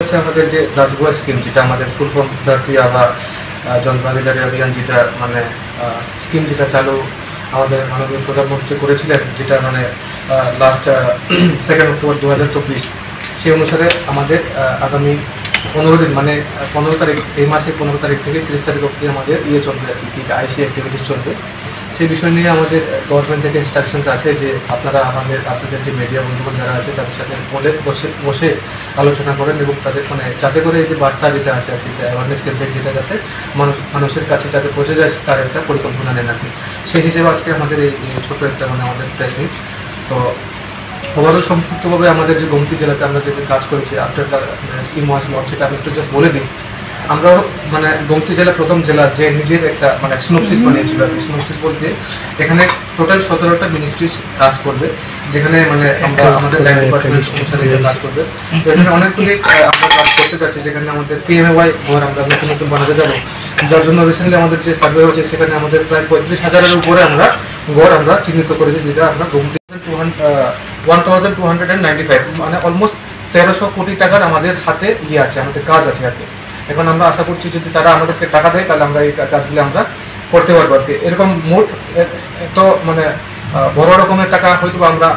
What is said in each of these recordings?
আমাদের যে রাজগুয়া স্কিম, যেটা আমাদের ফুল ফর্ম ধরতি আবার জনভাগিদারি অভিযান, যেটা মানে স্কিম যেটা চালু আমাদের মাননীয় প্রধানমন্ত্রী করেছিলেন, যেটা মানে লাস্ট 2 অক্টোবর 2024, সেই অনুসারে আমাদের আগামী 15 দিন মানে 15 তারিখ, এই মাসের 15 তারিখ থেকে 30 তারিখ অবধি আমাদের চলবে আর কি, আইসি অ্যাক্টিভিটিস চলবে। সেই বিষয় নিয়ে আমাদের গভর্নমেন্ট থেকে ইনস্ট্রাকশনস আছে যে আপনারা আপনাদের যে মিডিয়া বন্ধুগণ যারা আছে তাদের সাথে বসে আলোচনা করেন এবং তাদের মানে যাতে করে এই যে বার্তা যেটা আছে আর কি, অ্যাওয়ারনেস ক্যাম্পেইন যেটা যাতে মানুষের কাছে যাতে পৌঁছে যায় তার একটা পরিকল্পনা নেন আর কি। সেই হিসেবে আজকে আমাদের এই ছোটো একটা মানে আমাদের প্রেস মিট। তো ওভারঅল সংক্ষিপ্তভাবে আমাদের যে গোমতী জেলাতে আমরা যে কাজ করেছি আফটার স্কিম ওয়াজ লঞ্চ, সেটা আমি একটু জাস্ট বলে দিই। আমরা মানে গোমতী জেলা প্রথম জেলা যে নিজের একটা মানে সিনোপসিস বানিয়েছিল আর কি। সিনোপসিস বলতে এখানে টোটাল 17টা মিনিস্ট্রিজ কাজ করবে, যেখানে মানে আমরা আমাদের লাইন ডিপার্টমেন্ট অনুসারে কাজ করবে। তো এখানে অনেকগুলি আমরা কাজ করতে যাচ্ছি, যেখানে আমাদের PMAY ঘর আমরা নতুন বানাতে যাবো, যার জন্য রিসেন্টলি আমাদের যে সার্ভে হয়েছে সেখানে আমাদের প্রায় 35,000-এর উপরে আমরা ঘর আমরা চিহ্নিত করেছি, যেটা আমরা গোমতী 1295 মানে অলমোস্ট 1300 কোটি টাকার আমাদের হাতে আছে, আমাদের কাজ আছে আর কি। এখন আমরা আশা করছি যদি তারা আমাদেরকে টাকা দেয় তাহলে আমরা এই কাজগুলো আমরা করতে পারবো আর কি। এরকম মোট তো মানে বড় রকমের টাকা হয়তো আমরা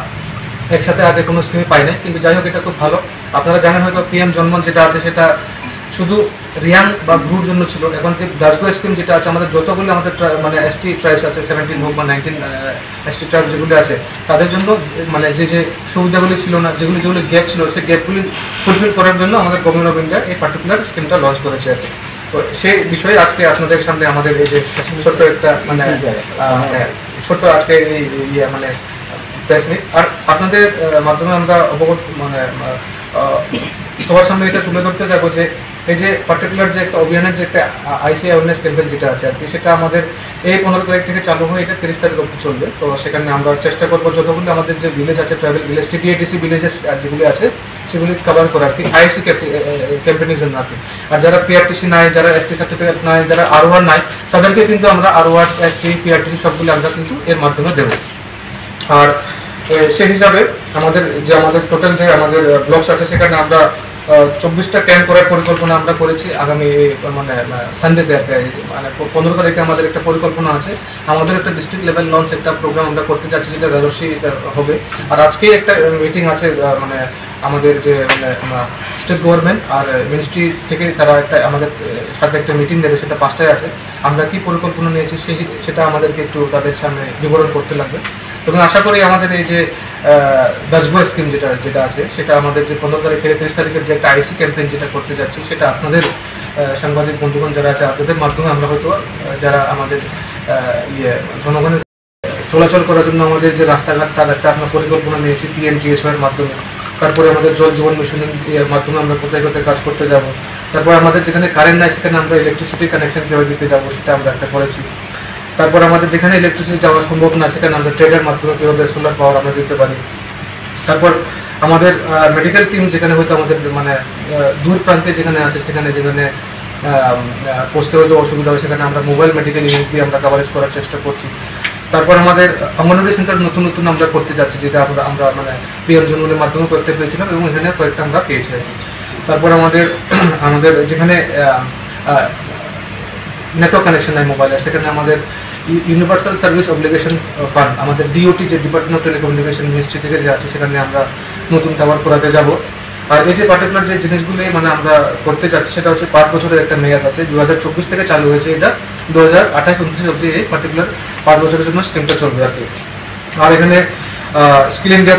একসাথে হাতে কোনো স্কিমে পাই নাই, কিন্তু যাই হোক এটা খুব ভালো। আপনারা জানেন হয়তো PM জনমন যেটা আছে সেটা শুধু রিয়াং বা গ্রুর জন্য ছিল। এখন যে রাজগুয়া স্কিম যেটা আছে আমাদের যতগুলো আমাদের মানে ST ট্রাইবস আছে, 17 হোক বা 19 ST ট্রাইবস যেগুলো আছে তাদের জন্য মানে যে সুবিধাগুলি ছিল না, যেগুলি গ্যাপ ছিল, সেই গ্যাপগুলি ফুলফিল করার জন্য আমাদের গভর্নমেন্ট অফ ইন্ডিয়া এই পার্টিকুলার স্কিমটা লঞ্চ করেছে আর কি। তো সেই বিষয়ে আজকে আপনাদের সামনে আমাদের এই যে ছোট্ট একটা মানে ছোট্ট আজকে এই মানে প্রেস মিট, আর আপনাদের মাধ্যমে আমরা অবগত মানে সবার সামনে এটা তুলে ধরতে যাবো যে এই যে পার্টিকুলার যে একটা অভিযানের যে একটা আইসি অ্যাওয়ারনেস ক্যাম্পেইন যেটা আছে আর কি, সেটা আমাদের এই 15 তারিখ থেকে চালু হয়ে এটা 30 তারিখ অবধি চলবে। তো সেখানে আমরা চেষ্টা করবো যতগুলো আমাদের যে ভিলেজ আছে, ট্রাইবাল ভিলেজ, TTATC ভিলেজেস যেগুলি আছে সেগুলি কভার করা আর কি, আইসি ক্যাম্পেইনের জন্য আর কি। আর যারা PRTC নাই, যারা ST সার্টিফিকেট নাই, যারা ROR নাই, তাদেরকে কিন্তু আমরা ROR, ST, PRTC সবগুলো আমরা কিন্তু এর মাধ্যমে দেবো। আর সেই হিসাবে আমাদের টোটাল যে আমাদের ব্লকস আছে সেখানে আমরা 24টা ক্যাম্প করার পরিকল্পনা আমরা করেছি আগামী মানে সানডেতে আর কি। মানে 15 তারিখে আমাদের একটা পরিকল্পনা আছে, আমাদের একটা ডিস্ট্রিক্ট লেভেল লঞ্চ একটা প্রোগ্রাম আমরা করতে চাচ্ছি, যেটা রাজস্বী হবে। আর আজকে একটা মিটিং আছে মানে আমাদের যে মানে স্টেট গভর্নমেন্ট আর মিনিস্ট্রি থেকে তারা একটা আমাদের সাথে একটা মিটিং দেবে, সেটা 5টায় আছে। আমরা কি পরিকল্পনা নিয়েছি সেটা আমাদেরকে একটু তাদের সামনে বিবরণ করতে লাগবে। তবে আশা করি আমাদের এই যে রাজগুয়া স্কিম যেটা আছে সেটা আমাদের যে 15 তারিখ থেকে 30 তারিখের যে একটা আইসি ক্যাম্পেইন যেটা করতে যাচ্ছি, সেটা আপনাদের সাংবাদিক বন্ধুগণ যারা আছে আপনাদের মাধ্যমে আমরা হয়তো যারা আমাদের জনগণের চলাচল করার জন্য আমাদের যে রাস্তাঘাট তার একটা আমরা পরিকল্পনা নিয়েছি PMGSY-এর মাধ্যমে। তারপরে আমাদের জল জীবন মিশনের মাধ্যমে আমরা কোথায় কোথায় কাজ করতে যাব। তারপর আমাদের যেখানে কারেন্ট নাই সেখানে আমরা ইলেকট্রিসিটি কানেকশন কীভাবে দিতে যাবো সেটা আমরা একটা করেছি। তারপর আমাদের যেখানে ইলেকট্রিসিটি যাওয়া সম্ভব না সেখানে আমরা ট্রেডের মাধ্যমে কীভাবে সোলার পাওয়ার আমরা দিতে পারি। তারপর আমাদের মেডিকেল টিম যেখানে হয়তো আমাদের মানে দূর প্রান্তে যেখানে আছে সেখানে পৌঁছতে হয়তো অসুবিধা হয়, সেখানে আমরা মোবাইল মেডিকেল ইউনিট দিয়ে আমরা কভারেজ করার চেষ্টা করছি। তারপর আমাদের অঙ্গনওয়াড়ি সেন্টার নতুন আমরা করতে যাচ্ছি, যেটা আমরা মানে PM জনমনের মাধ্যমে কয়েকটা পেয়েছিলাম এবং এখানে কয়েকটা আমরা পেয়েছি আর কি। তারপর আমাদের যেখানে নেটওয়ার্ক কানেকশন নাই মোবাইলে, সেখানে আমাদের ইউনিভার্সাল সার্ভিস অবলিগেশন ফান্ড আমাদের DOT যে ডিপার্টমেন্ট অফ টেলিকমিউনিকেশন মিনিস্ট্রি থেকে যে আছে সেখানে আমরা নতুন টাওয়ার করাতে যাব। আর এই যে পার্টিকুলার যে জিনিসগুলি মানে আমরা করতে চাচ্ছি সেটা হচ্ছে 5 বছরের একটা মেয়াদ আছে, 2024 থেকে চালু হয়েছে, এটা 2028-29 অবধি এই পার্টিকুলার 5 বছরের জন্য স্কিমটা চলবে আর কি। আর এখানে স্কিল ইন্ডিয়া